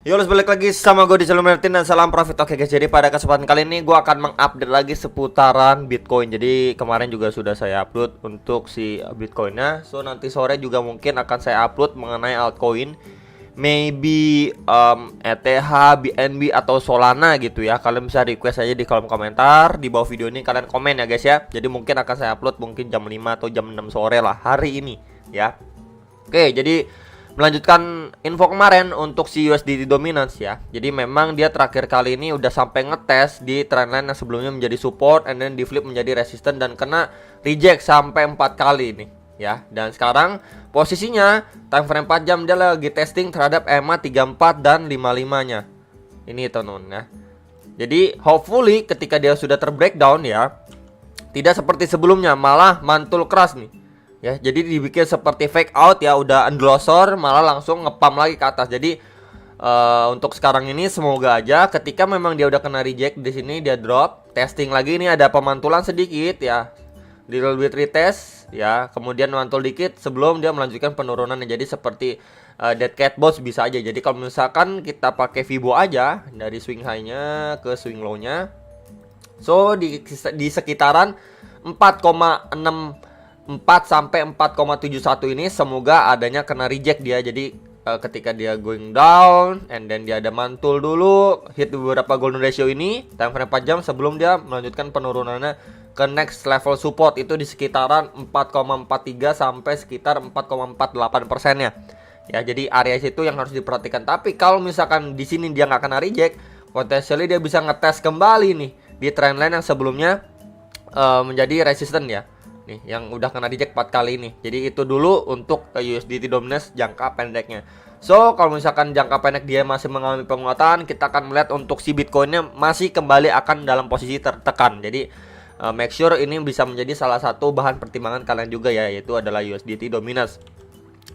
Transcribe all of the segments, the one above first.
Yo, balik lagi sama gue di channel Martin dan salam profit. Oke guys, jadi pada kesempatan kali ini gue akan mengupdate lagi seputaran Bitcoin. Jadi kemarin juga sudah saya upload untuk si Bitcoinnya. So nanti sore juga mungkin akan saya upload mengenai altcoin, maybe ETH, BNB atau Solana gitu ya. Kalian bisa request aja di kolom komentar di bawah video ini, kalian komen ya guys ya. Jadi mungkin akan saya upload mungkin jam 5 atau jam 6 sore lah hari ini ya. Oke, jadi melanjutkan info kemarin untuk si USDT dominance ya. Jadi memang dia terakhir kali ini udah sampai ngetes di trendline yang sebelumnya menjadi support and then di flip menjadi resistance dan kena reject sampai 4 kali nih ya. Dan sekarang posisinya time frame 4 jam dia lagi testing terhadap EMA 34 dan 55-nya. Ini teman-teman ya. Jadi hopefully ketika dia sudah terbreakdown ya, tidak seperti sebelumnya malah mantul keras nih. Ya, jadi dibikin seperti fake out ya, udah endorser malah langsung ngepam lagi ke atas. Jadi untuk sekarang ini semoga aja ketika memang dia udah kena reject di sini dia drop, testing lagi ini ada pemantulan sedikit ya. Di little bit retest ya, kemudian mantul dikit sebelum dia melanjutkan penurunan. Jadi seperti dead cat bounce bisa aja. Jadi kalau misalkan kita pakai Fibo aja dari swing high-nya ke swing low-nya. So di sekitaran 4,6 4 sampai 4,71 ini semoga adanya kena reject dia. Jadi ketika dia going down and then dia ada mantul dulu, hit beberapa golden ratio ini time frame 4 jam sebelum dia melanjutkan penurunannya ke next level support itu di sekitaran 4,43 sampai sekitar 4,48%-nya. Ya, jadi area situ yang harus diperhatikan. Tapi kalau misalkan di sini dia nggak kena reject, potensialnya dia bisa ngetes kembali nih di trendline yang sebelumnya menjadi resistant ya. Nih, yang udah kena reject 4 kali ini. Jadi itu dulu untuk USDT dominance jangka pendeknya. So, kalau misalkan jangka pendek dia masih mengalami penguatan, kita akan melihat untuk si Bitcoinnya masih kembali akan dalam posisi tertekan. Jadi make sure ini bisa menjadi salah satu bahan pertimbangan kalian juga ya, yaitu adalah USDT dominance.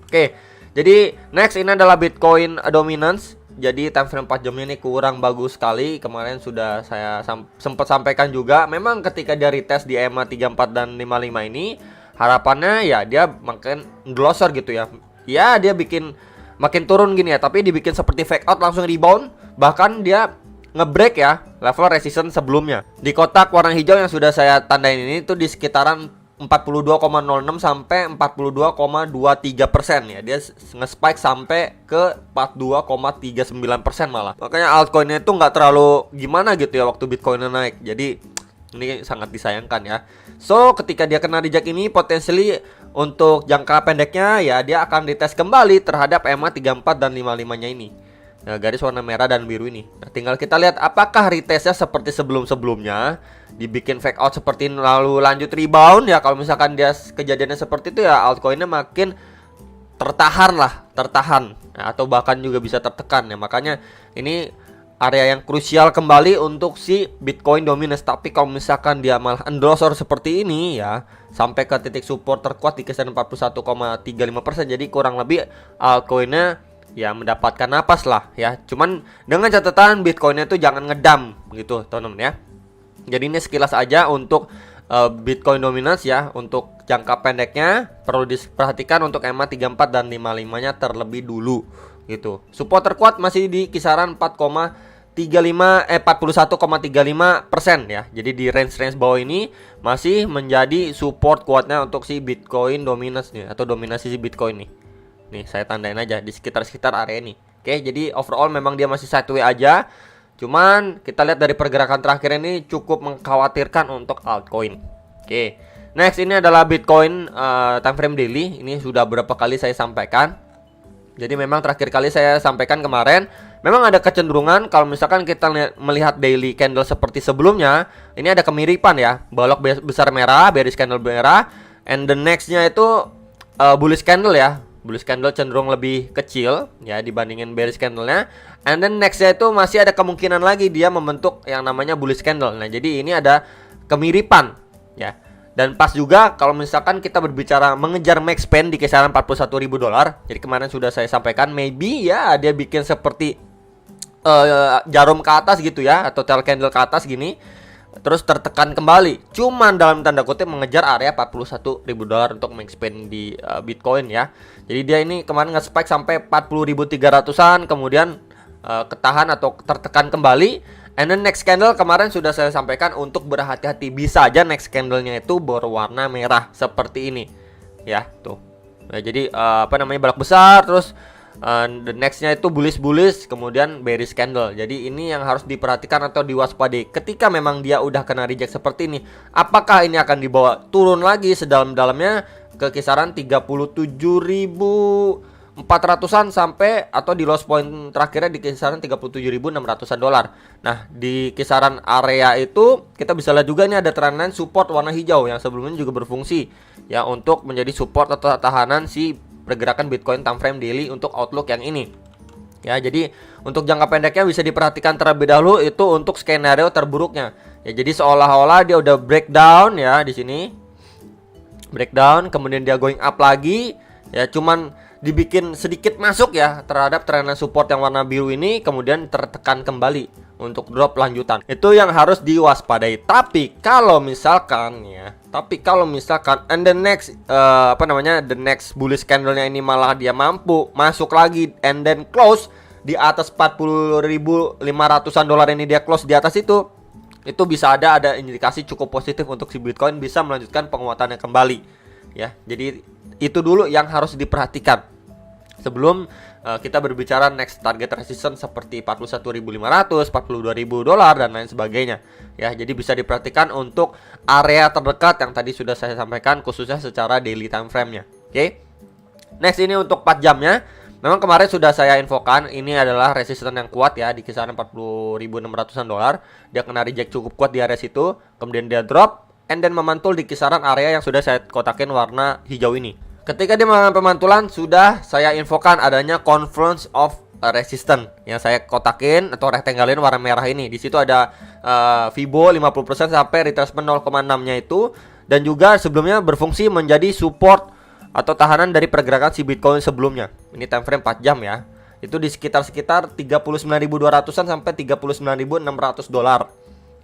Oke, jadi next ini adalah Bitcoin dominance. Jadi time frame 4 jamnya ini kurang bagus sekali. Kemarin sudah saya sempat sampaikan juga. Memang ketika dia retest di EMA 34 dan 55 ini, harapannya ya dia makin glosser gitu ya. Ya dia bikin makin turun gini ya, tapi dibikin seperti fake out langsung rebound. Bahkan dia ngebreak ya level resistance sebelumnya. Di kotak warna hijau yang sudah saya tandain ini tuh di sekitaran 42,06 sampai 42,23% ya. Dia nge-spike sampai ke 42,39% malah. Makanya altcoinnya itu nggak terlalu gimana gitu ya waktu Bitcoinnya naik. Jadi ini sangat disayangkan ya. So ketika dia kena reject ini, potensially untuk jangka pendeknya ya dia akan dites kembali terhadap EMA 34 dan 55-nya ini. Nah, garis warna merah dan biru ini. Nah, tinggal kita lihat apakah retestnya seperti sebelum-sebelumnya, dibikin fake out seperti ini lalu lanjut rebound ya. Kalau misalkan dia kejadiannya seperti itu ya, altcoinnya makin tertahan nah, atau bahkan juga bisa tertekan ya. Makanya ini area yang krusial kembali untuk si Bitcoin dominance. Tapi kalau misalkan dia malah endorser seperti ini ya, sampai ke titik support terkuat di kisaran 41,35%, jadi kurang lebih altcoinnya ya mendapatkan napas lah ya. Cuman dengan catatan Bitcoinnya itu jangan ngedam gitu teman-teman ya. Jadi ini sekilas aja untuk Bitcoin dominance ya. Untuk jangka pendeknya perlu diperhatikan untuk EMA 34 dan 55-nya terlebih dulu gitu. Support terkuat masih di kisaran 41,35% ya. Jadi di range bawah ini masih menjadi support kuatnya untuk si Bitcoin dominance nih, atau dominasi si Bitcoin nih. Nih saya tandain aja di sekitar area ini. Oke, jadi overall memang dia masih sideways aja. Cuman kita lihat dari pergerakan terakhir ini cukup mengkhawatirkan untuk altcoin. Oke, next ini adalah Bitcoin time frame daily. Ini sudah berapa kali saya sampaikan. Jadi memang terakhir kali saya sampaikan kemarin, memang ada kecenderungan kalau misalkan kita melihat daily candle seperti sebelumnya, ini ada kemiripan ya. Balok besar merah, bearish candle merah, and the nextnya itu bullish candle ya. Bullish candle cenderung lebih kecil ya dibandingin bearish candle-nya. And then nextnya itu masih ada kemungkinan lagi dia membentuk yang namanya bullish candle. Nah, jadi ini ada kemiripan ya. Dan pas juga kalau misalkan kita berbicara mengejar max span di kisaran $41.000. Jadi kemarin sudah saya sampaikan maybe ya dia bikin seperti jarum ke atas gitu ya, atau tail candle ke atas gini. terus tertekan kembali. Cuman dalam tanda kutip mengejar area $41.000 untuk max spend di Bitcoin ya. Jadi dia ini kemarin nge-spike sampai 40.300-an, kemudian ketahan atau tertekan kembali. And then next candle kemarin sudah saya sampaikan untuk berhati-hati, bisa aja next candlenya itu berwarna merah seperti ini ya tuh. Nah, jadi balok besar, terus the nextnya itu bullish, kemudian bearish candle. Jadi ini yang harus diperhatikan atau diwaspadai. Ketika memang dia udah kena reject seperti ini, apakah ini akan dibawa turun lagi sedalam-dalamnya ke kisaran 37.400-an sampai, atau di loss point terakhirnya di kisaran 37.600-an dolar. Nah, di kisaran area itu kita bisa lihat juga ini ada trendline support warna hijau yang sebelumnya juga berfungsi ya untuk menjadi support atau tahanan si pergerakan Bitcoin time frame daily untuk outlook yang ini. Ya, jadi untuk jangka pendeknya bisa diperhatikan terlebih dahulu itu untuk skenario terburuknya. Ya, jadi seolah-olah dia udah breakdown ya di sini. Breakdown, kemudian dia going up lagi. Ya, cuman dibikin sedikit masuk ya terhadap trendline support yang warna biru ini, kemudian tertekan kembali untuk drop lanjutan. Itu yang harus diwaspadai. Tapi kalau misalkan and the next the next bullish candle-nya ini malah dia mampu masuk lagi and then close di atas 40.500-an dolar, ini dia close di atas itu bisa ada indikasi cukup positif untuk si Bitcoin bisa melanjutkan penguatannya kembali ya. Jadi itu dulu yang harus diperhatikan sebelum kita berbicara next target resistance seperti 41.500, 42.000 dolar dan lain sebagainya ya. Jadi bisa diperhatikan untuk area terdekat yang tadi sudah saya sampaikan khususnya secara daily time frame-nya. Oke. Next ini untuk 4 jamnya. Memang kemarin sudah saya infokan ini adalah resistance yang kuat ya di kisaran 40.600-an dolar. Dia kena reject cukup kuat di area situ, kemudian dia drop and then memantul di kisaran area yang sudah saya kotakin warna hijau ini. Ketika dia mengalami pemantulan, sudah saya infokan adanya confluence of resistance yang saya kotakin atau rectanglein warna merah ini. Di situ ada Fibo 50% sampai retracement 0,6-nya itu, dan juga sebelumnya berfungsi menjadi support atau tahanan dari pergerakan si Bitcoin sebelumnya. Ini time frame 4 jam ya. Itu di sekitar 39.200-an sampai 39.600 dolar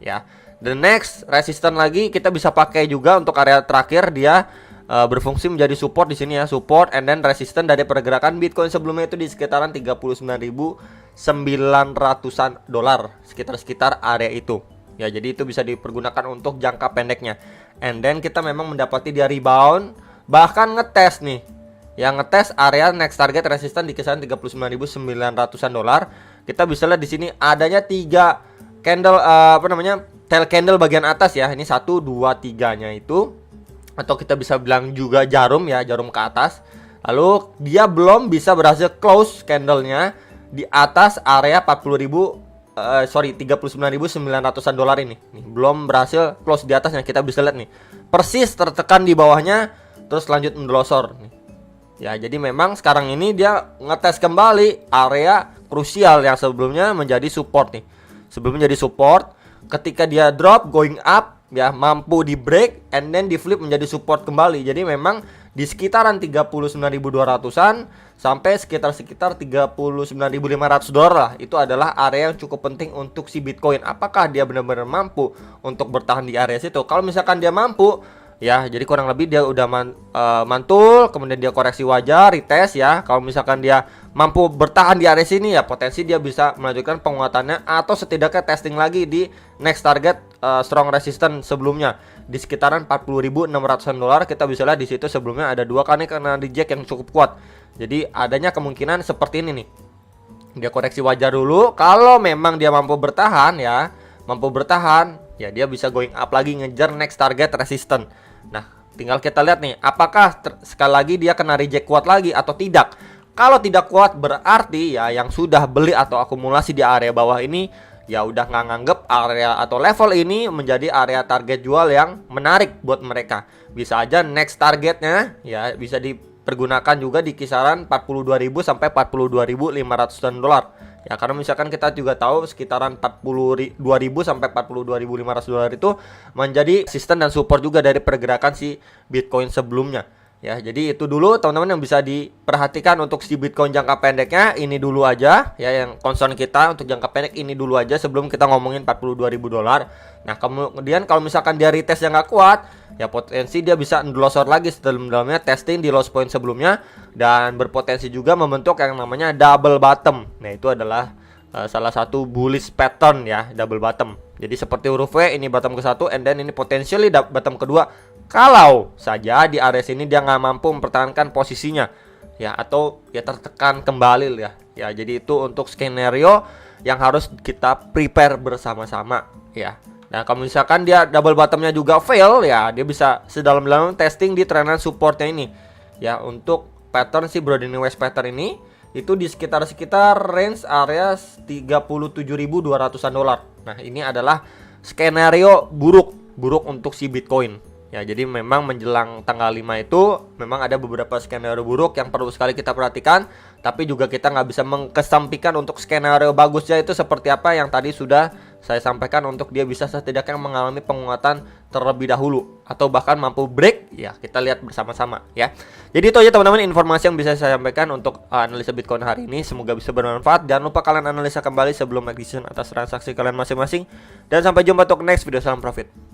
ya. The next resistance lagi kita bisa pakai juga untuk area terakhir, dia berfungsi menjadi support di sini ya, support and then resistance dari pergerakan Bitcoin sebelumnya itu di sekitaran 39.900-an dolar, sekitar area itu. Ya, jadi itu bisa dipergunakan untuk jangka pendeknya. And then kita memang mendapati dia rebound, bahkan ngetes nih. Yang ngetes area next target resistance di kisaran 39.900-an dolar. Kita bisa lihat di sini adanya 3 candle tail candle bagian atas ya. Ini 1 2 3-nya itu, atau kita bisa bilang juga jarum ya, jarum ke atas. Lalu dia belum bisa berhasil close candlenya di atas area 39.900-an dolar ini. Nih, belum berhasil close di atasnya. Kita bisa lihat nih, persis tertekan di bawahnya, terus lanjut mendelosor nih. Ya, jadi memang sekarang ini dia ngetes kembali area krusial yang sebelumnya menjadi support nih. Sebelumnya jadi support, ketika dia drop going up ya, mampu di break and then di flip menjadi support kembali. Jadi memang di sekitaran 39.200-an sampai sekitar 39.500 dolar lah, itu adalah area yang cukup penting untuk si Bitcoin. Apakah dia benar-benar mampu untuk bertahan di area situ? Kalau misalkan dia mampu ya, jadi kurang lebih dia udah mantul, kemudian dia koreksi wajar, retest ya. Kalau misalkan dia mampu bertahan di area sini ya, potensi dia bisa melanjutkan penguatannya atau setidaknya testing lagi di next target strong resistance sebelumnya di sekitaran 40.600-an dolar. Kita bisa lihat di situ sebelumnya ada 2 kali kena reject yang cukup kuat. Jadi adanya kemungkinan seperti ini nih. Dia koreksi wajar dulu. Kalau memang dia mampu bertahan ya, dia bisa going up lagi ngejar next target resistance. Nah, tinggal kita lihat nih, apakah sekali lagi dia kena reject kuat lagi atau tidak. Kalau tidak kuat berarti ya yang sudah beli atau akumulasi di area bawah ini ya udah nggak nganggep area atau level ini menjadi area target jual yang menarik buat mereka. Bisa aja next targetnya ya bisa dipergunakan juga di kisaran 42.000 sampai 42.500 dolar. Ya, karena misalkan kita juga tahu sekitaran 42.000 sampai 42.500 dolar itu menjadi resistance dan support juga dari pergerakan si Bitcoin sebelumnya. Ya, jadi itu dulu teman-teman yang bisa diperhatikan untuk si Bitcoin jangka pendeknya. Ini dulu aja ya yang concern kita untuk jangka pendek, ini dulu aja sebelum kita ngomongin 42.000 dolar. Nah, kemudian kalau misalkan dia retest yang nggak kuat, ya potensi dia bisa endlosor lagi sedalam-dalamnya, testing di loss point sebelumnya, dan berpotensi juga membentuk yang namanya double bottom. Nah, itu adalah salah satu bullish pattern ya, double bottom. Jadi seperti huruf V, ini bottom ke satu, and then ini potentially bottom kedua. Kalau saja di area sini dia nggak mampu mempertahankan posisinya, ya, atau ya tertekan kembali ya. Ya, jadi itu untuk skenario yang harus kita prepare bersama-sama ya. Nah, kalau misalkan dia double bottomnya juga fail ya, dia bisa sedalam-dalam testing di trendline supportnya ini. Ya, untuk pattern si Brodini West pattern ini itu di sekitar range area 37.200-an dolar. Nah, ini adalah skenario buruk untuk si Bitcoin. Ya, jadi memang menjelang tanggal 5 itu memang ada beberapa skenario buruk yang perlu sekali kita perhatikan, tapi juga kita nggak bisa mengkesampingkan untuk skenario bagusnya itu seperti apa yang tadi sudah saya sampaikan, untuk dia bisa setidaknya mengalami penguatan terlebih dahulu atau bahkan mampu break. Ya, kita lihat bersama-sama ya. Jadi itu aja teman-teman informasi yang bisa saya sampaikan untuk analisa Bitcoin hari ini. Semoga bisa bermanfaat. Jangan lupa kalian analisa kembali sebelum make decision atas transaksi kalian masing-masing. Dan sampai jumpa untuk next video. Salam profit.